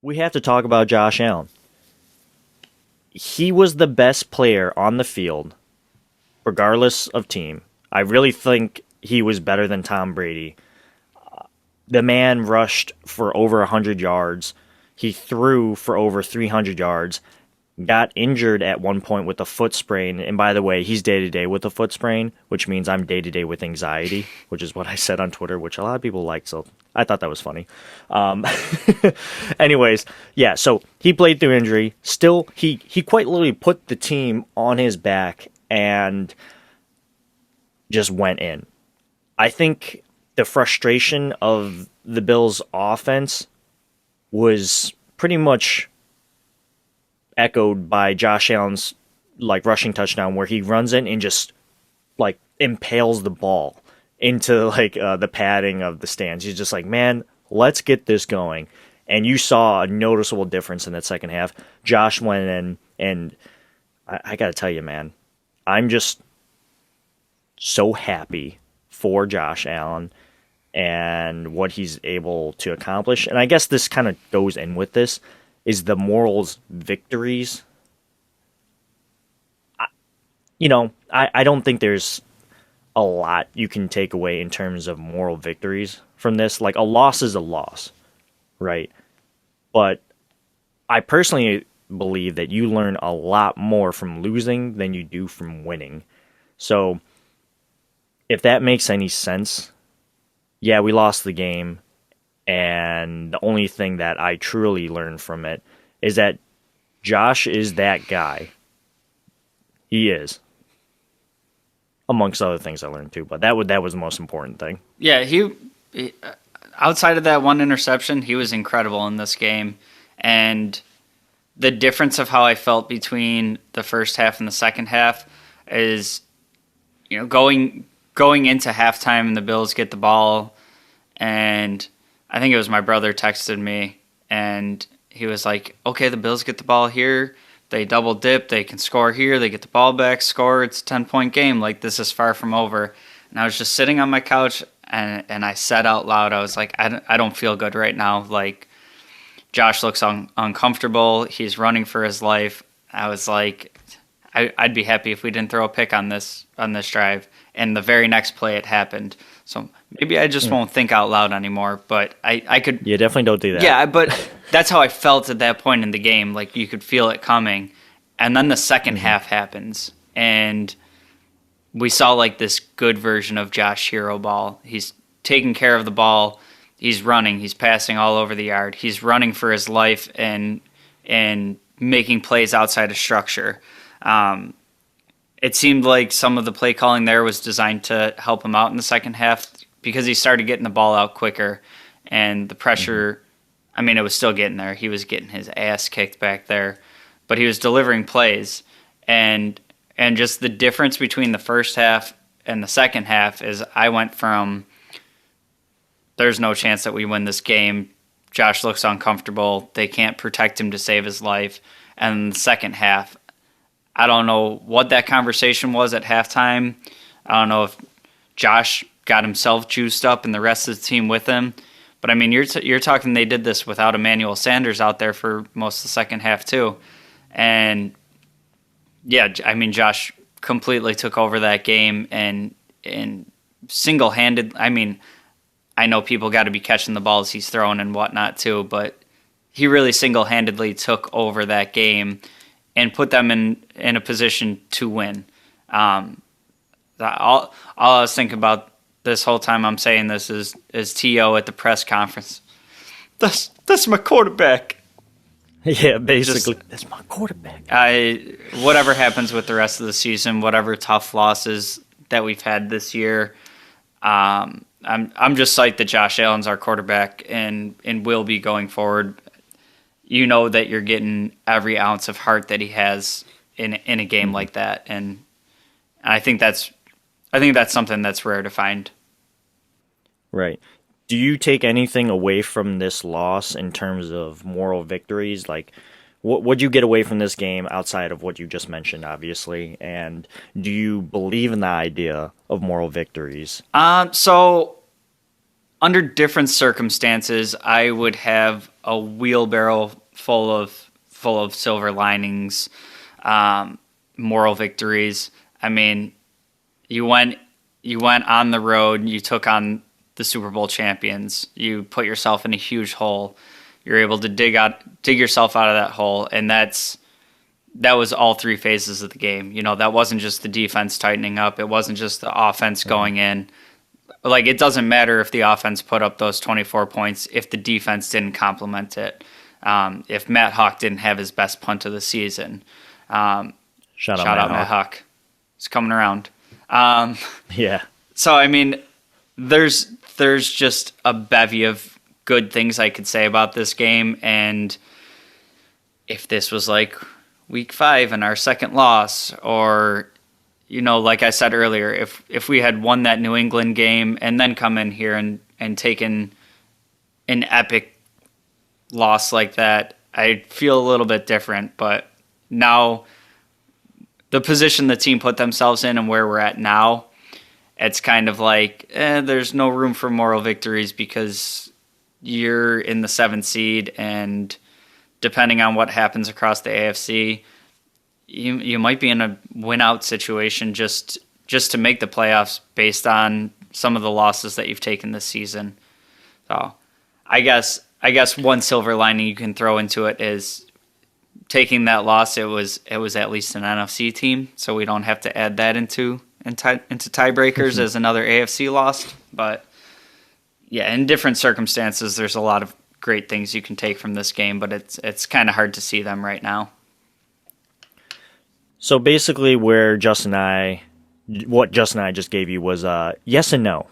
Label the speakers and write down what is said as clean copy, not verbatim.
Speaker 1: We have to talk about Josh Allen. He was the best player on the field, regardless of team. I really think he was better than Tom Brady. The man rushed for over 100 yards. He threw for over 300 yards. Got injured at one point with a foot sprain. And by the way, he's day to day with a foot sprain, which means I'm day to day with anxiety, which is what I said on Twitter, which a lot of people like. So I thought that was funny. Um, anyways, yeah, so he played through injury. Still, he quite literally put the team on his back and just went in. I think the frustration of the Bills' offense was pretty much echoed by Josh Allen's rushing touchdown where he runs in and just impales the ball into the padding of the stands. He's just like, man, let's get this going. And you saw a noticeable difference in that second half. Josh went in, and I got to tell you, man, I'm just so happy for Josh Allen and what he's able to accomplish. And I guess this kind of goes in with this, is the morals victories. I don't think there's a lot you can take away in terms of moral victories from this. Like, a loss is a loss, right? But I personally believe that you learn a lot more from losing than you do from winning. So if that makes any sense, yeah, we lost the game. And the only thing that I truly learned from it is that Josh is that guy. He is. Amongst other things I learned too, but that was the most important thing.
Speaker 2: Yeah, he outside of that one interception, he was incredible in this game. And the difference of how I felt between the first half and the second half is, going into halftime and the Bills get the ball, and I think it was my brother texted me, and he was like, okay, the Bills get the ball here. They double dip. They can score here. They get the ball back, score. It's a 10-point game. Like, this is far from over. And I was just sitting on my couch, and I said out loud, I was like, I don't feel good right now. Like, Josh looks uncomfortable. He's running for his life. I was like, I'd be happy if we didn't throw a pick on this drive. And the very next play, it happened. So maybe I just won't think out loud anymore, but I could...
Speaker 1: Yeah, definitely don't do that.
Speaker 2: Yeah, but that's how I felt at that point in the game. Like, you could feel it coming. And then the second half happens, and we saw, this good version of Josh Hero ball. He's taking care of the ball. He's running. He's passing all over the yard. He's running for his life and making plays outside of structure. It seemed like some of the play calling there was designed to help him out in the second half because he started getting the ball out quicker, and the pressure, it was still getting there. He was getting his ass kicked back there, but he was delivering plays. And just the difference between the first half and the second half is I went from there's no chance that we win this game. Josh looks uncomfortable. They can't protect him to save his life. And the second half, I don't know what that conversation was at halftime. I don't know if Josh got himself juiced up and the rest of the team with him. But, you're talking they did this without Emmanuel Sanders out there for most of the second half too. And, yeah, Josh completely took over that game and single-handed. I know people got to be catching the balls he's throwing and whatnot too, but he really single-handedly took over that game and put them in a position to win. All I was thinking about this whole time I'm saying this is T.O. at the press conference. That's my quarterback.
Speaker 1: Yeah, basically. That's my quarterback.
Speaker 2: Whatever happens with the rest of the season, whatever tough losses that we've had this year, I'm just psyched that Josh Allen's our quarterback and will be going forward. You know that you're getting every ounce of heart that he has in a game like that, and I think that's something that's rare to find.
Speaker 1: Right. Do you take anything away from this loss in terms of moral victories? Like, what'd you get away from this game outside of what you just mentioned, obviously? And do you believe in the idea of moral victories?
Speaker 2: So under different circumstances, I would have a wheelbarrow full of silver linings, moral victories. I mean, you went on the road, you took on the Super Bowl champions, you put yourself in a huge hole. You're able to dig yourself out of that hole, and that was all three phases of the game. You know, that wasn't just the defense tightening up. It wasn't just the offense going in. Like, it doesn't matter if the offense put up those 24 points if the defense didn't complement it. If Matt Hawk didn't have his best punt of the season.
Speaker 1: Shout
Speaker 2: out
Speaker 1: out
Speaker 2: Matt Hawk. It's coming around.
Speaker 1: Yeah.
Speaker 2: So, I mean, there's just a bevy of good things I could say about this game. And if this was like week 5 and our second loss, or, you know, like I said earlier, if we had won that New England game and then come in here and taken an epic loss like that, I'd feel a little bit different. But now, the position the team put themselves in and where we're at now, it's kind of like, there's no room for moral victories because you're in the 7th seed, and depending on what happens across the AFC, you might be in a win-out situation just to make the playoffs based on some of the losses that you've taken this season. So I guess one silver lining you can throw into it is taking that loss. It was at least an NFC team, so we don't have to add that into tiebreakers as another AFC loss. But yeah, in different circumstances, there's a lot of great things you can take from this game, but it's kind of hard to see them right now.
Speaker 1: So basically, what Justin and I just gave you was yes and no.